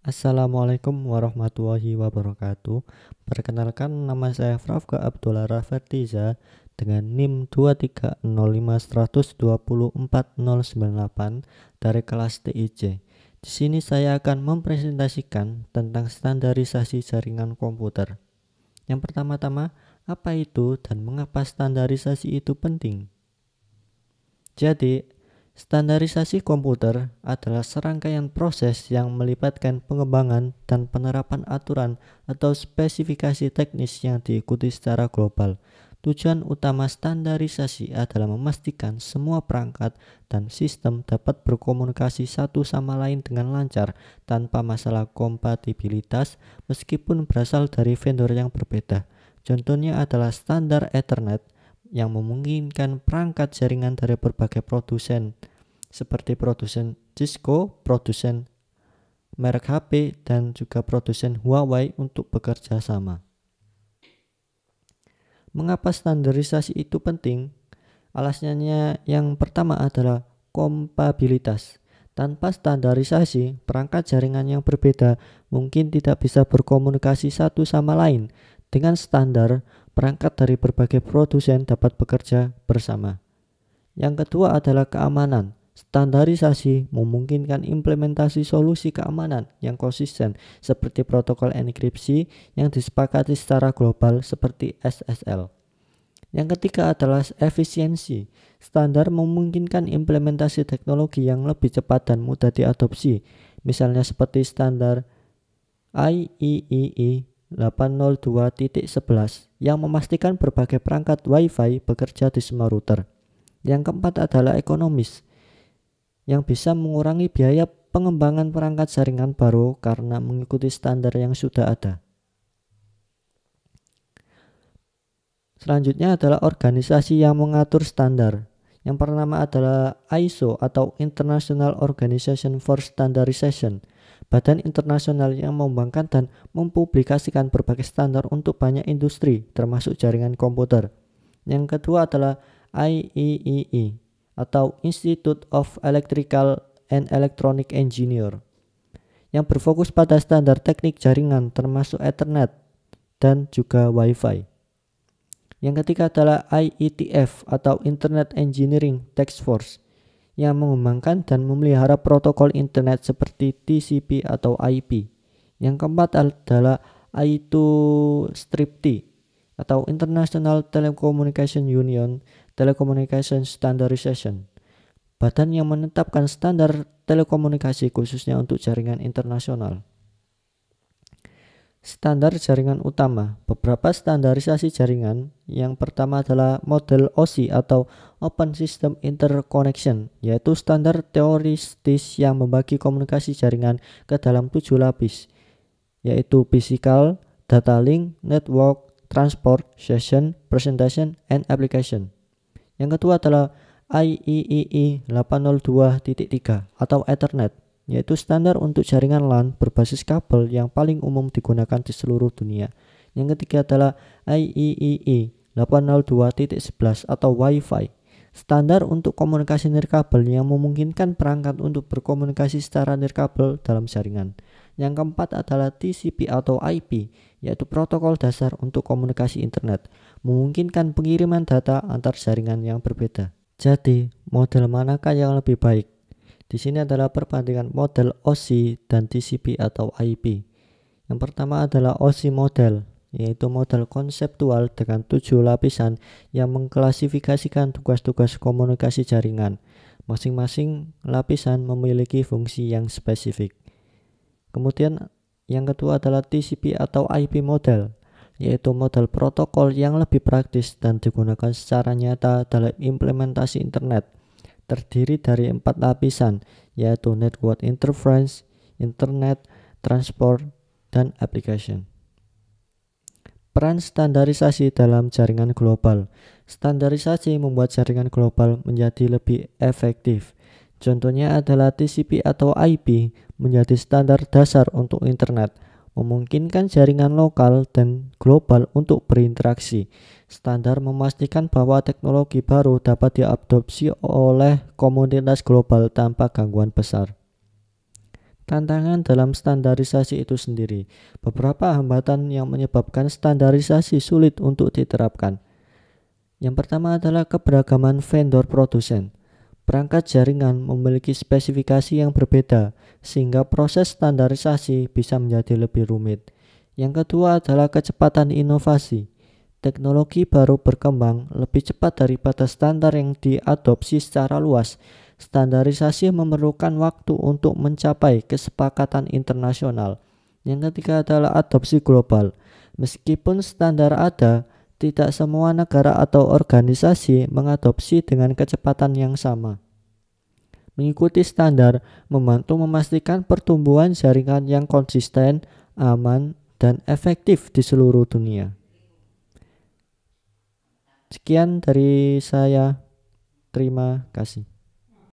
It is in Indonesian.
Assalamualaikum warahmatullahi wabarakatuh. Perkenalkan, nama saya Frafka Abdullah Rafertiza dengan NIM 23051204098 dari kelas TIC. Di sini saya akan mempresentasikan tentang standarisasi jaringan komputer. Yang pertama-tama, apa itu dan mengapa standarisasi itu penting? Jadi, standarisasi komputer adalah serangkaian proses yang melibatkan pengembangan dan penerapan aturan atau spesifikasi teknis yang diikuti secara global. Tujuan utama standarisasi adalah memastikan semua perangkat dan sistem dapat berkomunikasi satu sama lain dengan lancar tanpa masalah kompatibilitas meskipun berasal dari vendor yang berbeda. Contohnya adalah standar Ethernet yang memungkinkan perangkat jaringan dari berbagai produsen seperti produsen Cisco, produsen merek HP, dan juga produsen Huawei untuk bekerja sama. Mengapa standarisasi itu penting? Alasannya yang pertama adalah kompatibilitas. Tanpa standarisasi, perangkat jaringan yang berbeda mungkin tidak bisa berkomunikasi satu sama lain. Dengan standar, perangkat dari berbagai produsen dapat bekerja bersama. Yang kedua adalah keamanan. Standarisasi memungkinkan implementasi solusi keamanan yang konsisten seperti protokol enkripsi yang disepakati secara global seperti SSL. Yang ketiga adalah efisiensi. Standar memungkinkan implementasi teknologi yang lebih cepat dan mudah diadopsi, misalnya seperti standar IEEE 802.11 yang memastikan berbagai perangkat Wi-Fi bekerja di semua router. Yang keempat adalah ekonomis, yang bisa mengurangi biaya pengembangan perangkat jaringan baru karena mengikuti standar yang sudah ada. Selanjutnya adalah organisasi yang mengatur standar. Yang pertama adalah ISO atau International Organization for Standardization, badan internasional yang mengembangkan dan mempublikasikan berbagai standar untuk banyak industri, termasuk jaringan komputer. Yang kedua adalah IEEE atau Institute of Electrical and Electronic Engineer, yang berfokus pada standar teknik jaringan termasuk Ethernet dan juga Wi-Fi. Yang ketiga adalah IETF atau Internet Engineering Task Force, yang mengembangkan dan memelihara protokol internet seperti TCP atau IP. Yang keempat adalah I2STRIP-T atau International Telecommunication Union Telecommunication Standardization, badan yang menetapkan standar telekomunikasi khususnya untuk jaringan internasional. Standar jaringan utama. Beberapa standarisasi jaringan. Yang pertama adalah model OSI atau Open System Interconnection, yaitu standar teoretis yang membagi komunikasi jaringan ke dalam 7 lapis, yaitu physical, data link, network, transport, session, presentation, and application. Yang kedua adalah IEEE 802.3 atau Ethernet, yaitu standar untuk jaringan LAN berbasis kabel yang paling umum digunakan di seluruh dunia. Yang ketiga adalah IEEE 802.11 atau Wi-Fi, standar untuk komunikasi nirkabel yang memungkinkan perangkat untuk berkomunikasi secara nirkabel dalam jaringan. Yang keempat adalah TCP atau IP, yaitu protokol dasar untuk komunikasi internet, memungkinkan pengiriman data antar jaringan yang berbeda. Jadi, model manakah yang lebih baik? Di sini adalah perbandingan model OSI dan TCP atau IP. Yang pertama adalah OSI model, yaitu model konseptual dengan 7 lapisan yang mengklasifikasikan tugas-tugas komunikasi jaringan. Masing-masing lapisan memiliki fungsi yang spesifik. Kemudian yang kedua adalah TCP atau IP model, yaitu model protokol yang lebih praktis dan digunakan secara nyata dalam implementasi internet. Terdiri dari 4 lapisan, yaitu network interference, internet, transport, dan application. Peran standarisasi dalam jaringan global. Standarisasi membuat jaringan global menjadi lebih efektif. Contohnya adalah TCP atau IP menjadi standar dasar untuk internet, memungkinkan jaringan lokal dan global untuk berinteraksi. Standar memastikan bahwa teknologi baru dapat diadopsi oleh komunitas global tanpa gangguan besar. Tantangan dalam standarisasi itu sendiri. Beberapa hambatan yang menyebabkan standarisasi sulit untuk diterapkan. Yang pertama adalah keberagaman vendor produsen. Perangkat jaringan memiliki spesifikasi yang berbeda, sehingga proses standarisasi bisa menjadi lebih rumit. Yang kedua adalah kecepatan inovasi. Teknologi baru berkembang lebih cepat daripada standar yang diadopsi secara luas. Standarisasi memerlukan waktu untuk mencapai kesepakatan internasional. Yang ketiga adalah adopsi global. Meskipun standar ada, tidak semua negara atau organisasi mengadopsi dengan kecepatan yang sama. Mengikuti standar membantu memastikan pertumbuhan jaringan yang konsisten, aman, dan efektif di seluruh dunia. Sekian dari saya. Terima kasih.